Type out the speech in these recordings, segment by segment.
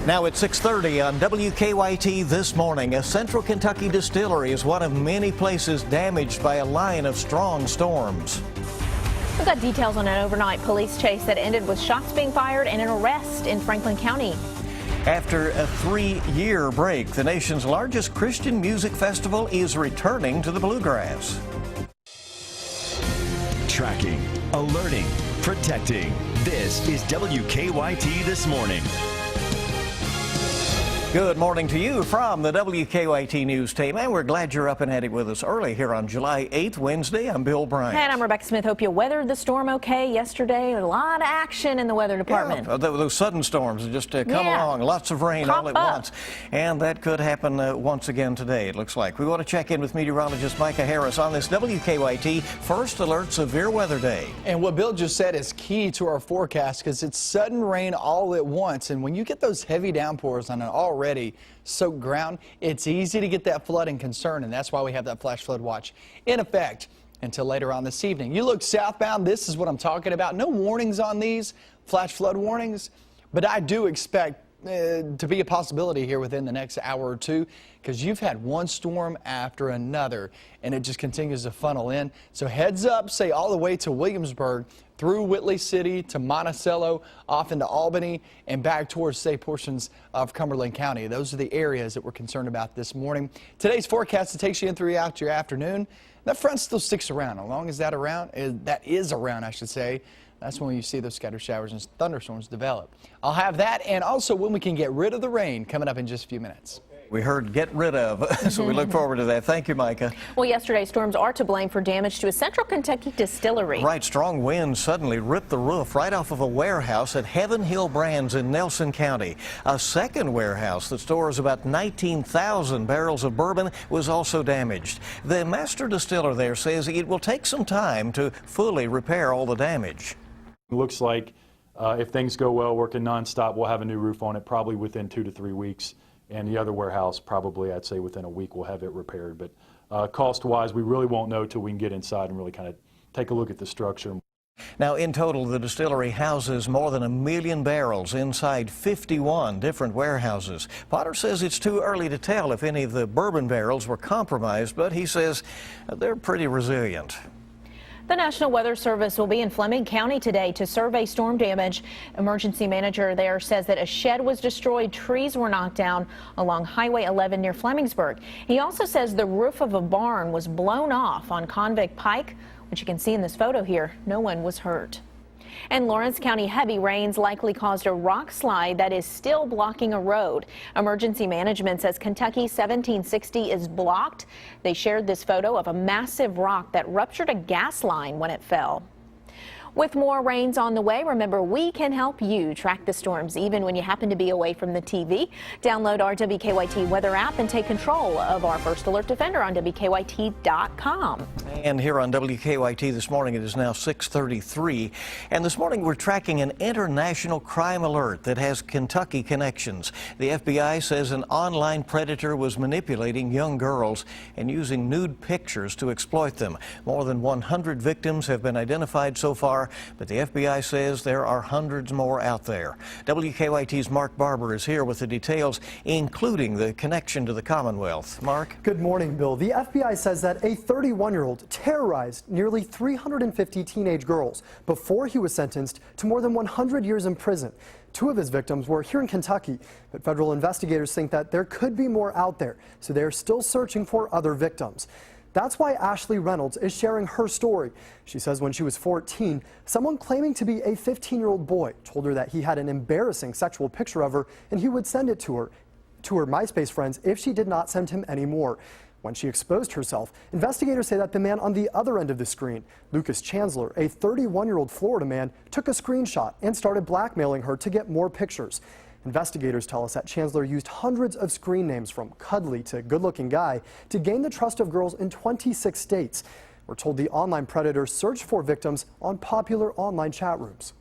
Now at 6:30 on WKYT this morning, a central Kentucky distillery is one of many places damaged by a line of strong storms. We've got details on an overnight police chase that ended with shots being fired and an arrest in Franklin County. After a 3-year break, the nation's largest Christian music festival is returning to the Bluegrass. Tracking, alerting, protecting. This is WKYT This Morning. Good morning to you from the WKYT News team, and we're glad you're up and at it with us early here on July 8th, Wednesday. I'm Bill Bryant. And I'm Rebecca Smith. Hope you weathered the storm okay yesterday. A lot of action in the weather department. Yeah, those sudden storms just come along, lots of rain all at once, and that could happen once again today, it looks like. We want to check in with meteorologist Micah Harris on this WKYT First Alert Severe Weather Day. And what Bill just said is key to our forecast because it's sudden rain all at once, and when you get those heavy downpours on an already soaked ground, it's easy to get that flooding concern, and that's why we have that flash flood watch in effect until later on this evening. You look southbound, this is what I'm talking about. No warnings on these flash flood warnings, but I do expect to be a possibility here within the next hour or two because you've had one storm after another and it just continues to funnel in. So heads up, say all the way to Williamsburg, through Whitley City to Monticello, off into Albany, and back towards, say, portions of Cumberland County. Those are the areas that we're concerned about this morning. Today's forecast, it takes you in throughout your afternoon. That front still sticks around. As long as that is around, I should say, that's when you see those scattered showers and thunderstorms develop. I'll have that and also when we can get rid of the rain coming up in just a few minutes. We heard get rid of, so we look forward to that. Thank you, Micah. Well, yesterday's storms are to blame for damage to a central Kentucky distillery. Right, strong winds suddenly ripped the roof right off of a warehouse at Heaven Hill Brands in Nelson County. A second warehouse that stores about 19,000 barrels of bourbon was also damaged. The master distiller there says it will take some time to fully repair all the damage. It looks like if things go well, working nonstop, we'll have a new roof on it probably within 2 to 3 weeks. And the other warehouse, probably, I'd say within a week, we'll have it repaired. But cost-wise, we really won't know till we can get inside and really kind of take a look at the structure. Now, in total, the distillery houses more than 1 million barrels inside 51 different warehouses. Potter says it's too early to tell if any of the bourbon barrels were compromised, but he says they're pretty resilient. The National Weather Service will be in Fleming County today to survey storm damage. Emergency manager there says that a shed was destroyed, trees were knocked down along Highway 11 near Flemingsburg. He also says the roof of a barn was blown off on Convict Pike, which you can see in this photo here. No one was hurt. And Lawrence County heavy rains likely caused a rock slide that is still blocking a road. Emergency management says Kentucky 1760 is blocked. They shared this photo of a massive rock that ruptured a gas line when it fell. With more rains on the way, remember we can help you track the storms even when you happen to be away from the TV. Download our WKYT weather app and take control of our First Alert Defender on WKYT.com. And here on WKYT this morning, it is now 6:33. And this morning we're tracking an international crime alert that has Kentucky connections. The FBI says an online predator was manipulating young girls and using nude pictures to exploit them. More than 100 victims have been identified so far, but the FBI says there are hundreds more out there. WKYT's Mark Barber is here with the details, including the connection to the Commonwealth. Mark? Good morning, Bill. The FBI says that a 31-year-old terrorized nearly 350 teenage girls before he was sentenced to more than 100 years in prison. 2 of his victims were here in Kentucky, but federal investigators think that there could be more out there, so they are still searching for other victims. That's why Ashley Reynolds is sharing her story. She says when she was 14, someone claiming to be a 15-year-old boy told her that he had an embarrassing sexual picture of her and he would send it to her MySpace friends if she did not send him any more. When she exposed herself, investigators say that the man on the other end of the screen, Lucas Chancellor, a 31-year-old Florida man, took a screenshot and started blackmailing her to get more pictures. Investigators tell us that Chancellor used hundreds of screen names from cuddly to good-looking guy to gain the trust of girls in 26 states. We're told the online predator searched for victims on popular online chat rooms.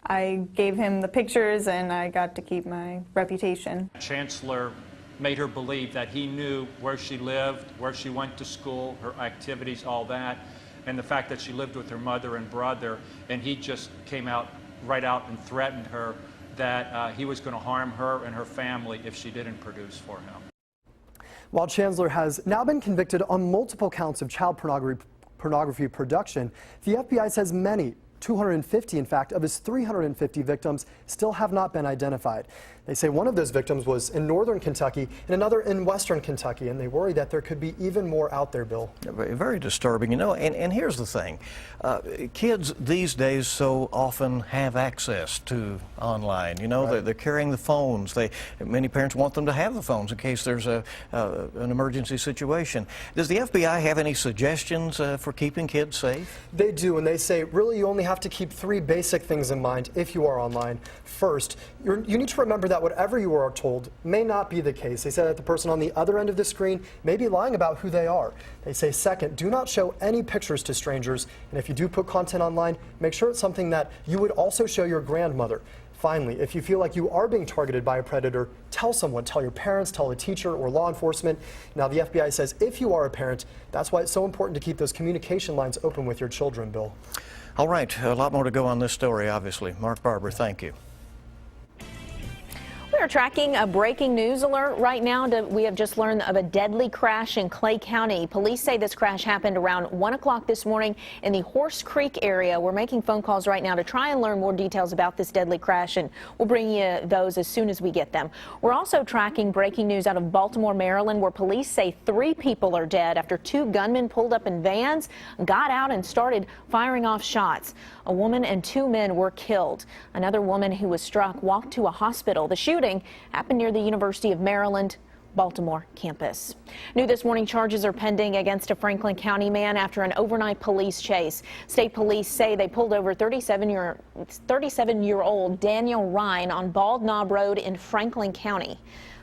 I gave him the pictures and I got to keep my reputation. Chancellor made her believe that he knew where she lived, where she went to school, her activities, all that, and the fact that she lived with her mother and brother, and he just came out right out and threatened her that he was going to harm her and her family if she didn't produce for him. While Chandler has now been convicted on multiple counts of child pornography production, the FBI says many, 250 in fact, of his 350 victims still have not been identified. They say one of those victims was in northern Kentucky and another in western Kentucky, and they worry that there could be even more out there, Bill. Very disturbing, you know, and here's the thing. Kids these days so often have access to online. You know, Right. they're carrying the phones. Many parents want them to have the phones in case there's an emergency situation. Does the FBI have any suggestions for keeping kids safe? They do, and they say really you only have to keep 3 basic things in mind if you are online. First, you need to remember that whatever you are told may not be the case. They say that the person on the other end of the screen may be lying about who they are. They say second, do not show any pictures to strangers, and if you do put content online, make sure it's something that you would also show your grandmother. Finally, if you feel like you are being targeted by a predator, tell someone, tell your parents, tell a teacher or law enforcement. Now, the FBI says if you are a parent, that's why it's so important to keep those communication lines open with your children, Bill. All right, a lot more to go on this story, obviously. Mark Barber, thank you. We are tracking a breaking news alert right now. We have just learned of a deadly crash in Clay County. Police say this crash happened around 1 o'clock this morning in the Horse Creek area. We're making phone calls right now to try and learn more details about this deadly crash, and we'll bring you those as soon as we get them. We're also tracking breaking news out of Baltimore, Maryland, where police say 3 people are dead after 2 gunmen pulled up in vans, got out and started firing off shots. A woman and 2 men were killed. Another woman who was struck walked to a hospital. The shooting happened near the University of Maryland Baltimore campus. New this morning, charges are pending against a Franklin County man after an overnight police chase. State police say they pulled over 37-year-old Daniel Ryan on Bald Knob Road in Franklin County.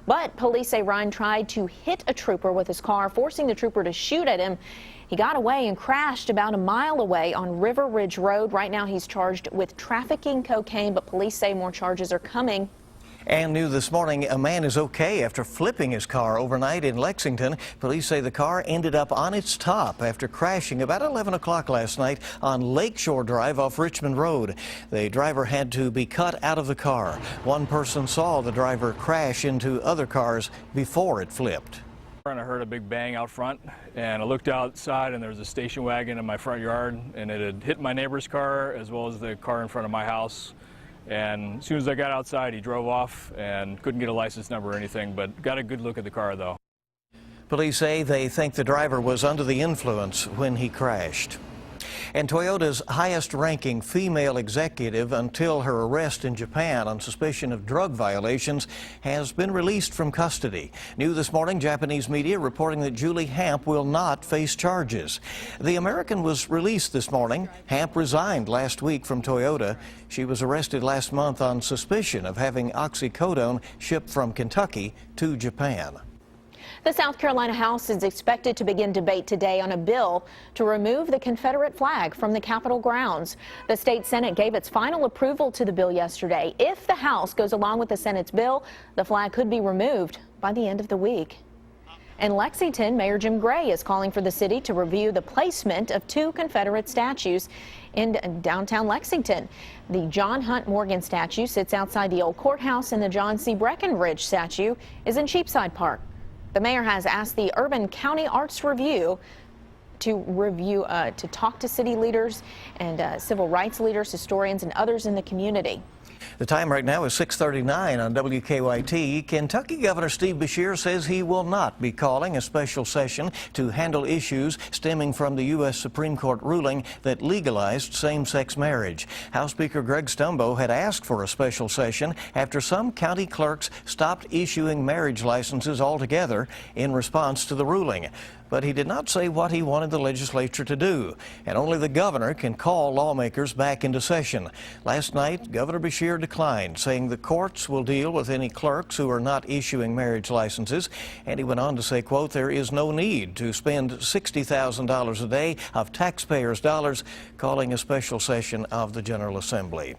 But police say Ryan tried to hit a trooper with his car, forcing the trooper to shoot at him. He got away and crashed about a mile away on River Ridge Road. Right now he's charged with trafficking cocaine, but police say more charges are coming. And new this morning, a man is okay after flipping his car overnight in Lexington. Police say the car ended up on its top after crashing about 11 o'clock last night on Lakeshore Drive off Richmond Road. The driver had to be cut out of the car. One person saw the driver crash into other cars before it flipped. And I heard a big bang out front, and I looked outside and there was a station wagon in my front yard, and it had hit my neighbor's car as well as the car in front of my house. And as soon as I got outside, he drove off and couldn't get a license number or anything, but got a good look at the car though. Police say they think the driver was under the influence when he crashed. And Toyota's highest-ranking female executive until her arrest in Japan on suspicion of drug violations has been released from custody. New this morning, Japanese media reporting that Julie Hamp will not face charges. The American was released this morning. Hamp resigned last week from Toyota. She was arrested last month on suspicion of having oxycodone shipped from Kentucky to Japan. The South Carolina House is expected to begin debate today on a bill to remove the Confederate flag from the Capitol grounds. The state Senate gave its final approval to the bill yesterday. If the House goes along with the Senate's bill, the flag could be removed by the end of the week. In Lexington, Mayor Jim Gray is calling for the city to review the placement of 2 Confederate statues in downtown Lexington. The John Hunt Morgan statue sits outside the old courthouse, and the John C. Breckinridge statue is in Cheapside Park. The mayor has asked the Urban County Arts Review to talk to city leaders and civil rights leaders, historians, and others in the community. The time right now is 6:39 on WKYT. Kentucky Governor Steve Beshear says he will not be calling a special session to handle issues stemming from the U.S. Supreme Court ruling that legalized same-sex marriage. House Speaker Greg Stumbo had asked for a special session after some county clerks stopped issuing marriage licenses altogether in response to the ruling. But he did not say what he wanted the legislature to do, and only the governor can call lawmakers back into session. Last night, Governor Beshear declined, saying the courts will deal with any clerks who are not issuing marriage licenses, and he went on to say, quote, there is no need to spend $60,000 a day of taxpayers' dollars calling a special session of the General Assembly.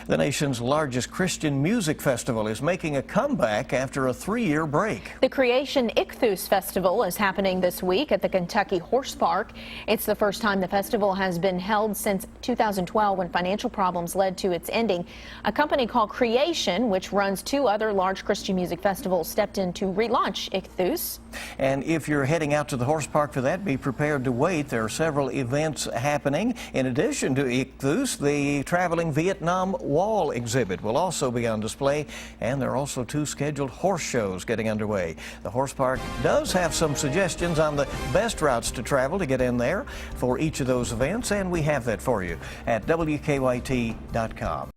The nation's largest Christian music festival is making a comeback after a 3-year break. The Creation Ichthus Festival is happening this week. week at the Kentucky Horse Park. It's the first time the festival has been held since 2012 when financial problems led to its ending. A company called Creation, which runs 2 other large Christian music festivals, stepped in to relaunch Ichthus. And if you're heading out to the horse park for that, be prepared to wait. There are several events happening. In addition to Ichthus, the traveling Vietnam Wall exhibit will also be on display, and there are also 2 scheduled horse shows getting underway. The horse park does have some suggestions on the best routes to travel to get in there for each of those events, and we have that for you at WKYT.com.